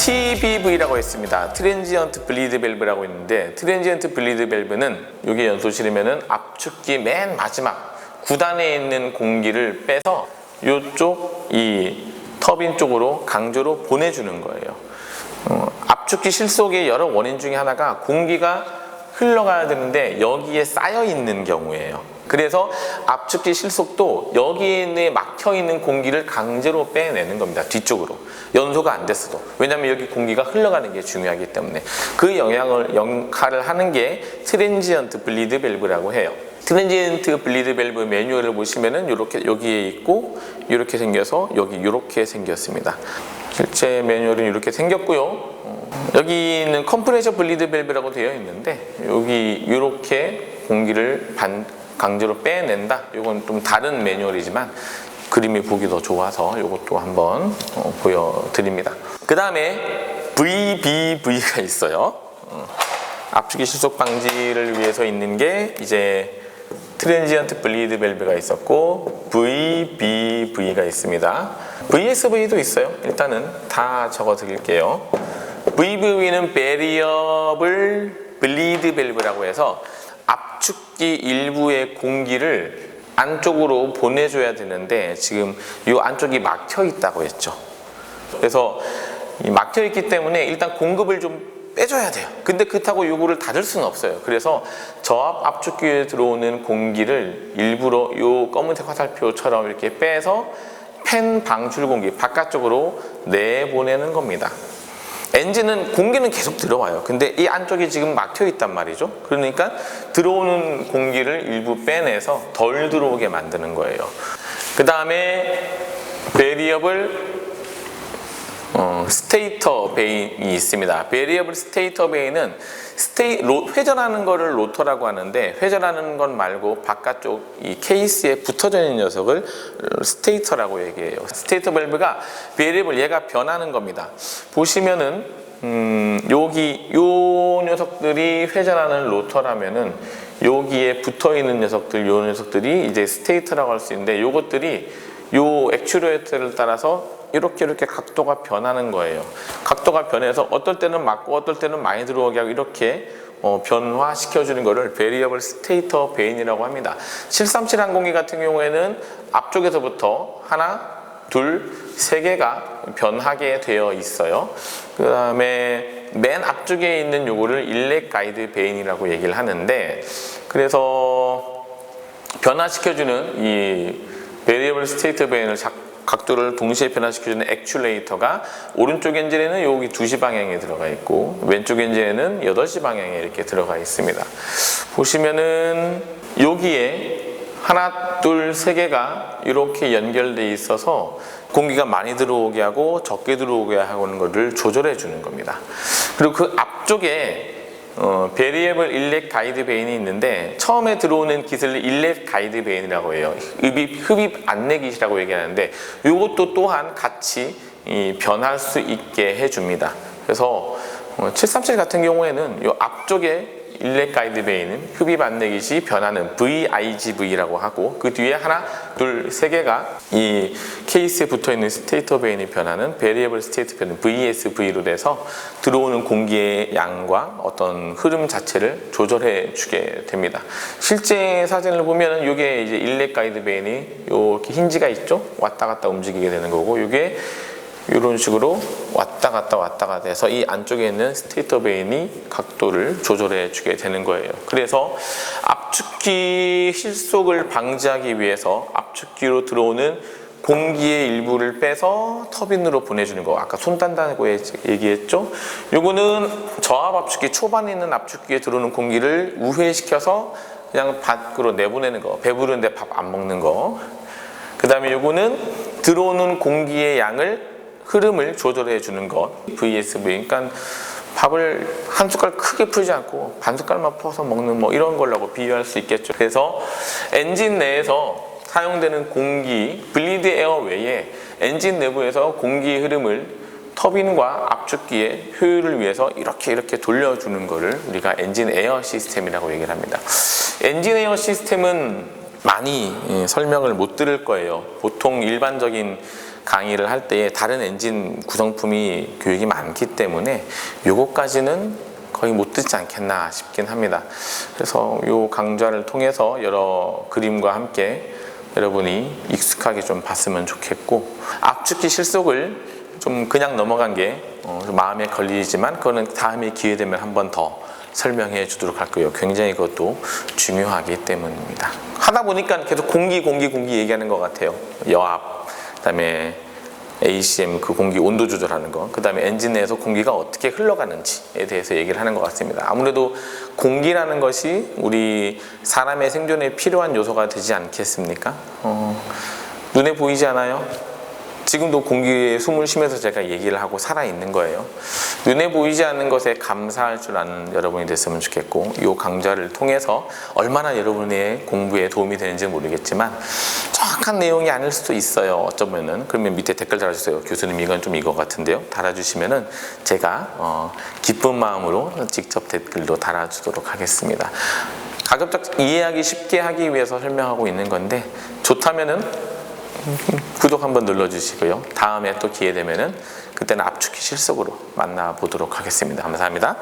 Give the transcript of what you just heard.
TBV라고 했습니다. 트랜지언트 블리드 밸브라고 있는데, 트랜지언트 블리드 밸브는 여기 연소실이면은 압축기 맨 마지막 9단에 있는 공기를 빼서 이쪽 이 터빈 쪽으로 강제로 보내주는 거예요. 압축기 실속의 여러 원인 중에 하나가 공기가 흘러가야 되는데 여기에 쌓여 있는 경우예요. 그래서 압축기 실속도 여기에 막혀 있는 공기를 강제로 빼내는 겁니다. 뒤쪽으로. 연소가 안 됐어도. 왜냐하면 여기 공기가 흘러가는 게 중요하기 때문에. 그 역할을 하는 게 트랜지언트 블리드 밸브라고 해요. 트랜지언트 블리드 밸브 매뉴얼을 보시면은 이렇게 여기에 있고 이렇게 생겨서 여기 이렇게 생겼습니다. 실제 매뉴얼은 이렇게 생겼고요. 여기는 컴프레셔 블리드 밸브라고 되어 있는데 여기 이렇게 공기를 강제로 빼낸다. 이건 좀 다른 매뉴얼이지만 그림이 보기 더 좋아서 이것도 한번 보여드립니다. 그 다음에 VBV가 있어요. 압축기 실속 방지를 위해서 있는 게 이제 트랜지언트 블리드 밸브가 있었고 VBV가 있습니다. VSV도 있어요. 일단은 다 적어 드릴게요. VBV는 베리어블 블리드 밸브라고 해서 압축기 일부의 공기를 안쪽으로 보내줘야 되는데 지금 이 안쪽이 막혀 있다고 했죠. 그래서 막혀 있기 때문에 일단 공급을 좀 빼줘야 돼요. 근데 그렇다고 요거를 닫을 수는 없어요. 그래서 저압 압축기에 들어오는 공기를 일부러 요 검은색 화살표처럼 이렇게 빼서 팬 방출 공기 바깥쪽으로 내보내는 겁니다. 엔진은 공기는 계속 들어와요. 근데 이 안쪽이 지금 막혀 있단 말이죠. 그러니까 들어오는 공기를 일부 빼내서 덜 들어오게 만드는 거예요. 그 다음에 베리어블 스테이터 베인이 있습니다. 베리어블 스테이터 베인은 회전하는 거를 로터라고 하는데 회전하는 건 말고 바깥쪽 이 케이스에 붙어져 있는 녀석을 스테이터라고 얘기해요. 스테이터 밸브가 베리어블 얘가 변하는 겁니다. 보시면은 여기 요 녀석들이 회전하는 로터라면은 여기에 붙어 있는 녀석들 요 녀석들이 이제 스테이터라고 할 수 있는데 요것들이 요 액추에이터를 따라서 이렇게 각도가 변하는 거예요. 각도가 변해서 어떨 때는 맞고 어떨 때는 많이 들어오게 하고 이렇게 변화시켜주는 거를 베리어블 스테이터 베인이라고 합니다. 737 항공기 같은 경우에는 앞쪽에서부터 하나, 둘, 세 개가 변하게 되어 있어요. 그 다음에 맨 앞쪽에 있는 요거를 인렛 가이드 베인이라고 얘기를 하는데 그래서 변화시켜주는 이 베리어블 스테이터 베인을 각도를 동시에 변화시켜주는 액츄레이터가 오른쪽 엔진에는 여기 2시 방향에 들어가 있고 왼쪽 엔진에는 8시 방향에 이렇게 들어가 있습니다. 보시면은 여기에 하나, 둘, 세 개가 이렇게 연결되어 있어서 공기가 많이 들어오게 하고 적게 들어오게 하는 것을 조절해 주는 겁니다. 그리고 그 앞쪽에 베리에블 인렛 가이드 베인이 있는데 처음에 들어오는 깃을 인렛 가이드 베인이라고 해요. 흡입 안내깃이라고 얘기하는데 이것도 또한 같이 변할 수 있게 해줍니다. 그래서 737 같은 경우에는 이 앞쪽에 인렛 가이드 베인은 흡입 안내깃이 변하는 VIGV라고 하고 그 뒤에 하나, 둘, 세 개가 이 케이스에 붙어있는 스테이터 베인이 변하는 베리어블 스테이터 베인 VSV로 돼서 들어오는 공기의 양과 어떤 흐름 자체를 조절해 주게 됩니다. 실제 사진을 보면은 이게 이제 인렛 가이드 베인이 이렇게 힌지가 있죠? 왔다 갔다 움직이게 되는 거고 이게 이런 식으로 왔다 갔다 돼서 이 안쪽에 있는 스테이터 베인이 각도를 조절해 주게 되는 거예요. 그래서 압축기 실속을 방지하기 위해서 압축기로 들어오는 공기의 일부를 빼서 터빈으로 보내주는 거 아까 손 딴다고 얘기했죠. 요거는 저압 압축기 초반에 있는 압축기에 들어오는 공기를 우회시켜서 그냥 밖으로 내보내는 거, 배부른데 밥 안 먹는 거. 그 다음에 요거는 들어오는 공기의 양을 흐름을 조절해 주는 것 VSV. 그러니까 밥을 한 숟갈 크게 풀지 않고 반 숟갈만 퍼서 먹는 뭐 이런 걸라고 비유할 수 있겠죠. 그래서 엔진 내에서 사용되는 공기 블리드 에어 외에 엔진 내부에서 공기 흐름을 터빈과 압축기의 효율을 위해서 이렇게 돌려주는 거를 우리가 엔진 에어 시스템이라고 얘기를 합니다. 엔진 에어 시스템은 많이 설명을 못 드릴 거예요. 보통 일반적인 강의를 할 때에 다른 엔진 구성품이 교육이 많기 때문에 요거까지는 거의 못 듣지 않겠나 싶긴 합니다. 그래서 요 강좌를 통해서 여러 그림과 함께 여러분이 익숙하게 좀 봤으면 좋겠고, 압축기 실속을 좀 그냥 넘어간 게 좀 마음에 걸리지만 그거는 다음에 기회 되면 한 번 더 설명해 주도록 할 거예요. 굉장히 그것도 중요하기 때문입니다. 하다 보니까 계속 공기 얘기하는 것 같아요. 여압, 그다음에 ACM 그 공기 온도 조절하는 거, 그 다음에 엔진 내에서 공기가 어떻게 흘러가는지에 대해서 얘기를 하는 것 같습니다. 아무래도 공기라는 것이 우리 사람의 생존에 필요한 요소가 되지 않겠습니까? 눈에 보이지 않아요? 지금도 공기에 숨을 쉬면서 제가 얘기를 하고 살아있는 거예요. 눈에 보이지 않는 것에 감사할 줄 아는 여러분이 됐으면 좋겠고, 이 강좌를 통해서 얼마나 여러분의 공부에 도움이 되는지 모르겠지만 정확한 내용이 아닐 수도 있어요. 어쩌면은. 그러면 밑에 댓글 달아주세요. 교수님 이건 좀 이거 같은데요. 달아주시면은 제가 기쁜 마음으로 직접 댓글도 달아주도록 하겠습니다. 가급적 이해하기 쉽게 하기 위해서 설명하고 있는 건데, 좋다면은 구독 한번 눌러주시고요. 다음에 또 기회 되면은 그때는 압축기 실속으로 만나보도록 하겠습니다. 감사합니다.